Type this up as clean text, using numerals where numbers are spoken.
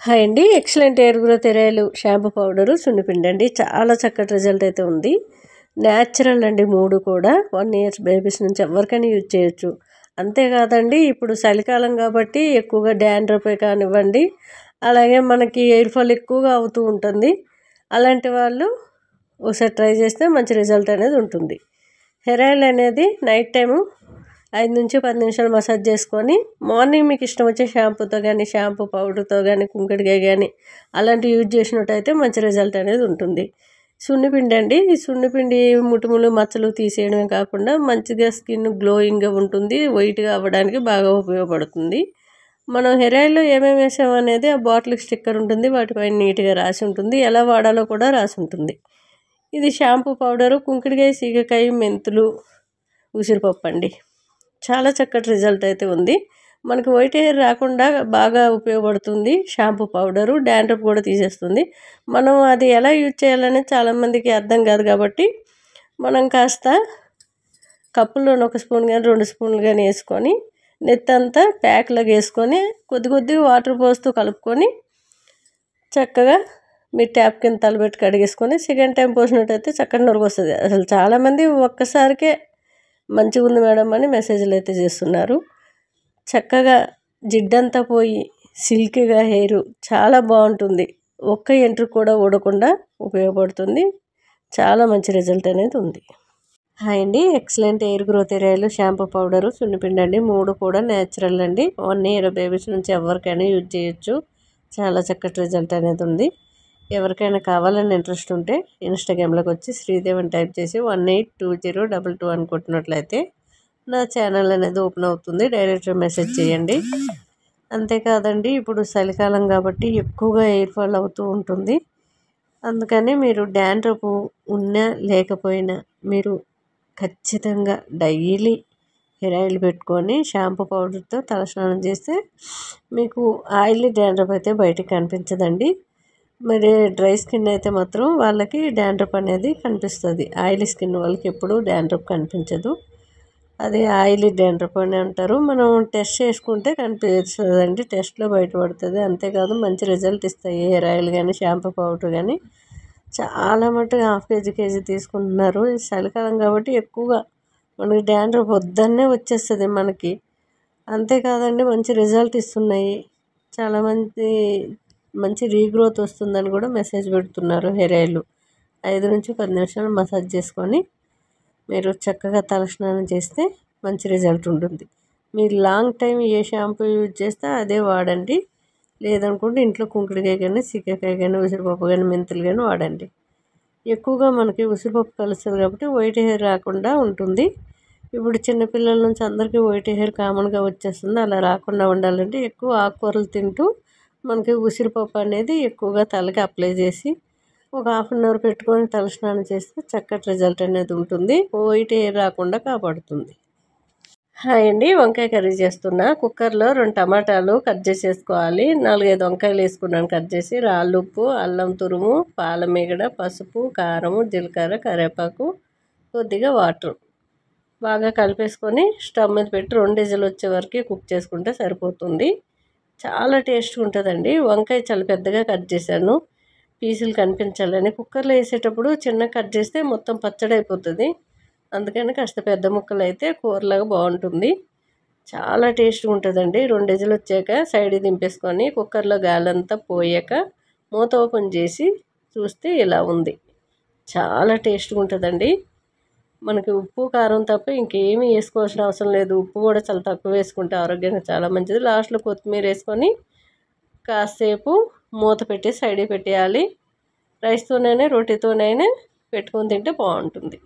Hi అండి. Excellent hair growth hair oil shampoo powder సున్నిపిండి అండి. చాలా చక్కటి రిజల్ట్ అయితే ఉంది. న్యాచురల్ అండి 3 కూడా 1 ఇయర్స్ బేబీస్ నుంచి ఎవరికైనా యూజ్ చేయొచ్చు. అంతేకాదండి ఇప్పుడు చలికాలం కాబట్టి ఎక్కువగా డాండ్రఫ్ కానివ్వండి, అలాగే మనకి హెయిర్ ఫాల్ ఎక్కువగా అవుతూ ఉంటుంది. అలాంటి వాళ్ళు ఒకసారి ట్రై చేస్తే మంచి రిజల్ట్ అనేది ఉంటుంది. హెయిర్ ఆయిల్ అనేది నైట్ టైము 5 నుంచి 10 నిమిషాలు మసాజ్ చేసుకొని మార్నింగ్ మీకు ఇష్టం వచ్చే షాంపూతో కానీ, షాంపూ పౌడర్తో కానీ, కుంకుడుకాయ కానీ అలాంటివి యూజ్ చేసినట్టయితే మంచి రిజల్ట్ అనేది ఉంటుంది. సున్నిపిండి అండి. ఈ సున్నిపిండి ముటుములు మచ్చలు తీసేయడమే కాకుండా మంచిగా స్కిన్ గ్లోయింగ్గా ఉంటుంది. వైట్గా అవ్వడానికి బాగా ఉపయోగపడుతుంది. మనం హెయిర్ ఆయిల్లో ఏమేమి వేసాం అనేది ఆ బాటిల్కి స్టిక్కర్ ఉంటుంది. వాటిపైన నీట్గా రాసి ఉంటుంది. ఎలా వాడాలో కూడా రాసి ఉంటుంది. ఇది షాంపూ పౌడరు, కుంకుడుకాయ, సీగకాయ, మెంతులు, ఉసిరిపప్పు అండి. చాలా చక్కటి రిజల్ట్ అయితే ఉంది. మనకు వైట్ హెయిర్ రాకుండా బాగా ఉపయోగపడుతుంది షాంపూ పౌడరు. డాండ్రఫ్ కూడా తీసేస్తుంది. మనం అది ఎలా యూజ్ చేయాలనేది చాలామందికి అర్థం కాదు కాబట్టి మనం కాస్త కప్పులోని 1 స్పూన్ కానీ 2 స్పూన్లు కానీ వేసుకొని నెత్తంతా ప్యాక్లాగా వేసుకొని కొద్ది కొద్దిగా వాటర్ పోస్తూ కలుపుకొని చక్కగా మీరు ట్యాప్ కింద తలబెట్టి కడిగేసుకొని సెకండ్ టైం పోసినట్టయితే చక్కటి నురుగు వస్తుంది. అసలు చాలామంది ఒక్కసారికే మంచిగా ఉంది మేడం అని మెసేజ్లు అయితే చేస్తున్నారు. చక్కగా జిడ్డంతా పోయి సిల్కీగా హెయిర్ చాలా బాగుంటుంది. ఒక్క ఎంట్రుకు కూడా ఊడకుండా ఉపయోగపడుతుంది. చాలా మంచి రిజల్ట్ అనేది ఉంది. హాయ్ అండి. Excellent hair growth hair oil shampoo powder సున్నిపిండి అండి. 3 కూడా న్యాచురల్ అండి. 1 ఇయర్ బేబీస్ నుంచి ఎవరికైనా యూజ్ చేయొచ్చు. చాలా చక్కటి రిజల్ట్ అనేది ఉంది. ఎవరికైనా కావాలని ఇంట్రెస్ట్ ఉంటే ఇన్స్టాగ్రామ్లోకి వచ్చి శ్రీదేవి అని టైప్ చేసి 182022 అని కొట్టినట్లయితే నా ఛానల్ అనేది ఓపెన్ అవుతుంది. డైరెక్ట్గా మెసేజ్ చేయండి. అంతేకాదండి ఇప్పుడు చలికాలం కాబట్టి ఎక్కువగా హెయిర్ ఫాల్ అవుతూ ఉంటుంది. అందుకని మీరు డాండ్రఫ్ ఉన్నా లేకపోయినా మీరు ఖచ్చితంగా డైలీ హెయిర్ ఆయిల్ పెట్టుకొని షాంపూ పౌడర్తో తలస్నానం చేస్తే మీకు ఆయిల్ డాండ్రఫ్ అయితే బయటికి కనిపించదండి. మరి డ్రై స్కిన్ అయితే మాత్రం వాళ్ళకి డాండ్రఫ్ అనేది కనిపిస్తుంది. ఆయిలీ స్కిన్ వాళ్ళకి ఎప్పుడూ డాండ్రఫ్ కనిపించదు. అది ఆయిలీ డాండ్రఫ్ అని అంటారు. మనం టెస్ట్ చేసుకుంటే కనిపిస్తుందండి. టెస్ట్లో బయటపడుతుంది. అంతేకాదు మంచి రిజల్ట్ ఇస్తాయి హెయిర్ ఆయిల్ కానీ షాంపూ పౌడర్ కానీ. చాలా మటుకు ½ కేజీ తీసుకుంటున్నారు. చలికాలం కాబట్టి ఎక్కువగా మనకి డాండ్రఫ్ వద్దన్నే వచ్చేస్తుంది మనకి. అంతేకాదండి మంచి రిజల్ట్ ఇస్తున్నాయి. చాలామంది మంచి రీగ్రోత్ వస్తుందని కూడా మెసేజ్ పెడుతున్నారు. హెయిర్ ఆయిల్ 5 నుంచి 10 నిమిషాలు మసాజ్ చేసుకొని మీరు చక్కగా తలస్నానం చేస్తే మంచి రిజల్ట్ ఉంటుంది. మీరు లాంగ్ టైం ఏ షాంపూ యూజ్ చేస్తే అదే వాడండి. లేదనుకుంటే ఇంట్లో కుంకుడుకాయ కానీ, సీకాకాయ కానీ, ఉసిరిపప్పు కానీ, మెంతులు కానీ వాడండి. ఎక్కువగా మనకి ఉసిరిపప్పు కలుస్తుంది కాబట్టి వైట్ హెయిర్ రాకుండా ఉంటుంది. ఇప్పుడు చిన్నపిల్లల నుంచి అందరికీ వైట్ హెయిర్ కామన్గా వచ్చేస్తుంది. అలా రాకుండా ఉండాలంటే ఎక్కువ ఆకుకూరలు తింటూ మనకి ఉసిరిపప్పు అనేది ఎక్కువగా తలకి అప్లై చేసి ఒక ½ అవర్ పెట్టుకొని తలస్నానం చేస్తే చక్కటి రిజల్ట్ అనేది ఉంటుంది. వైట్ హెయిర్ రాకుండా కాపాడుతుంది. హాయ్ అండి. వంకాయ కర్రీ చేస్తున్నా. కుక్కర్లో 2 టమాటాలు కట్ చేసేసుకోవాలి. 4-5 వంకాయలు వేసుకున్నాను కట్ చేసి. రాళ్ళుప్పు, అల్లం తురుము, పాలమీగడ, పసుపు, కారము, జీలకర్ర, కరివేపాకు, కొద్దిగా వాటర్ బాగా కలిపేసుకొని స్టవ్ మీద పెట్టి 2 విజిల్ వచ్చే వరకు కుక్ చేసుకుంటే సరిపోతుంది. చాలా టేస్ట్గా ఉంటుందండి. వంకాయ చాలా పెద్దగా కట్ చేశాను, పీసులు కనిపించాలని. కుక్కర్లో వేసేటప్పుడు చిన్న కట్ చేస్తే మొత్తం పచ్చడి అయిపోతుంది. అందుకని కాస్త పెద్ద ముక్కలు అయితే కూరలాగా బాగుంటుంది. చాలా టేస్ట్గా ఉంటుందండి. 2 విజిల్ వచ్చాక సైడ్ దింపేసుకొని కుక్కర్లో గాలంతా పోయాక మూత ఓపెన్ చేసి చూస్తే ఇలా ఉంది. చాలా టేస్ట్గా ఉంటుందండి. మనకి ఉప్పు కారం తప్ప ఇంకేమీ వేసుకోవాల్సిన అవసరం లేదు. ఉప్పు కూడా చాలా తక్కువ వేసుకుంటే ఆరోగ్యానికి చాలా మంచిది. లాస్ట్లో కొత్తిమీర వేసుకొని కాసేపు మూత పెట్టి సైడ్కి పెట్టేయాలి. రైస్తోనైనా రోటీతోనైనా పెట్టుకొని తింటే బాగుంటుంది.